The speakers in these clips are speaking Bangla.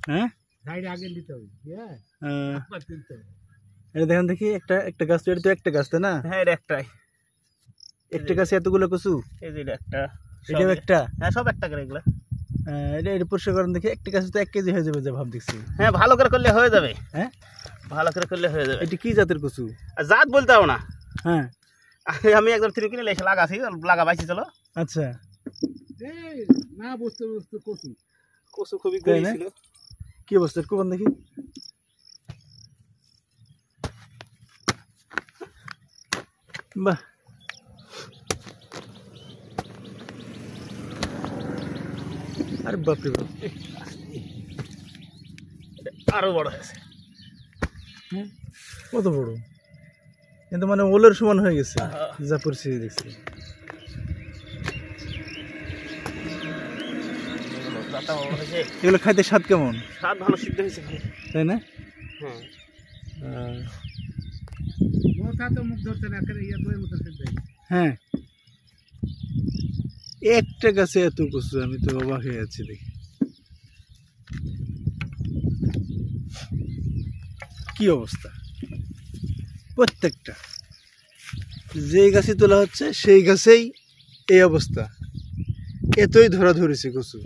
হ্যাঁ এটা দেখেন দেখি একটা গাছ, এটা তো একটা গাছ তাই না? হ্যাঁ এটা একটাই, একটা গাছে এতগুলো কচু? এই যে এটা একটা, এটাও একটা? হ্যাঁ সব একটা করে এগুলা। এটা পরিষ্কার করেন দেখি, একটা গাছে তো 1 কেজি হয়ে যাবে যা ভাব দেখছি। হ্যাঁ ভালো করে করলে হয়ে যাবে। হ্যাঁ ভালো করে করলে হয়ে যাবে। এটা কি জাতের কচু? জাত বলতে হবে না। হ্যাঁ আমি একদম 3 কিলো এসে লাগাছি, লাগা বাইছি চলো। আচ্ছা না বুঝতে বুঝতে কচু কচু খুবই গড়ি ছিল। কি অবস্থা কোন দেখি? বাহ আরে বাপরে বাপ, আরো বড় হয়েছে। কত বড়, কিন্তু মানে ওলের সমান হয়ে গেছে যা পরিস্থিতি দেখছি। এগুলো খাইতে স্বাদ কেমন? স্বাদ ভালো, সিদ্ধ হয়েছে তাই না? হ্যাঁ হ্যাঁ একটা গাছে এত কচু, আমি তো অবাক হয়ে যাচ্ছি দেখি। কি অবস্থা, প্রত্যেকটা যে গাছে তোলা হচ্ছে সেই গাছেই এই অবস্থা, এতই ধরা ধরেছে কচু।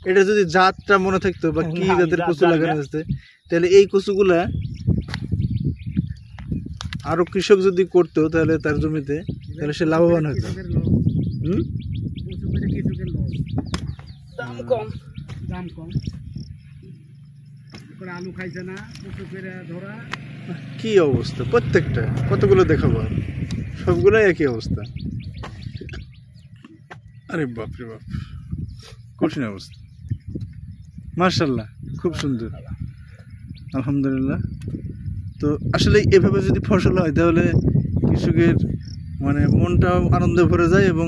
এটা যদি জাতটা মনে থাকতো বা কি জাতের কচু লাগানো হচ্ছে, তাহলে এই কচুগুলা আরো কৃষক যদি করতো তাহলে তার জমিতে, তাহলে সে লাভবান হতো। দাম কম, দাম কম, আলু খাইছে না, ধরা। কি অবস্থা, প্রত্যেকটা কতগুলো দেখাবো, সবগুলো একই অবস্থা। আরে বাপরে বাপ, কঠিন অবস্থা। মাশাআল্লাহ, খুব সুন্দর, আলহামদুলিল্লাহ। তো আসলে এভাবে যদি ফসল হয় তাহলে কৃষকের মানে মনটা আনন্দে ভরে যায় এবং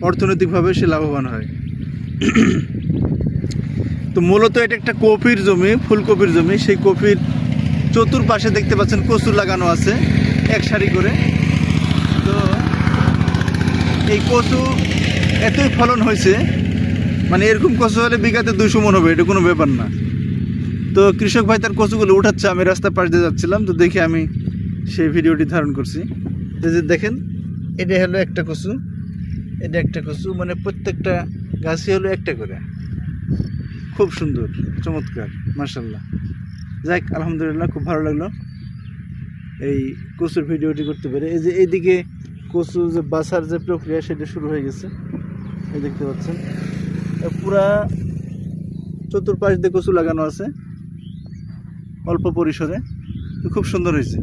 অর্থনৈতিকভাবে সে লাভবান হয়। তো মূলত এটা একটা কপির জমি, ফুলকপির জমি। সেই কপির চতুর্পাশে দেখতে পাচ্ছেন কচু লাগানো আছে এক সারি করে। তো এই কচু এতই ফলন হয়েছে, মানে এরকম কচু হলে বিঘাতে 200 মন হবে, এটা কোনো ব্যাপার না। তো কৃষক ভাই তার কচুগুলো উঠাচ্ছে, আমি রাস্তার পাশ দিয়ে যাচ্ছিলাম, তো দেখে আমি সেই ভিডিওটি ধারণ করছি। যে দেখেন, এটা হলো একটা কচু, এটা একটা কচু, মানে প্রত্যেকটা গাছই হলো একটা করে। খুব সুন্দর, চমৎকার, মাশাআল্লাহ। যাক, আলহামদুলিল্লাহ, খুব ভালো লাগলো এই কচুর ভিডিওটি করতে পেরে। এই যে এইদিকে কচু যে বাছার যে প্রক্রিয়া সেটা শুরু হয়ে গেছে, এই দেখতে পাচ্ছেন পুরা চতুর্পাশ দিয়ে কচু লাগানো আছে অল্প পরিসরে। খুব সুন্দর হয়েছে।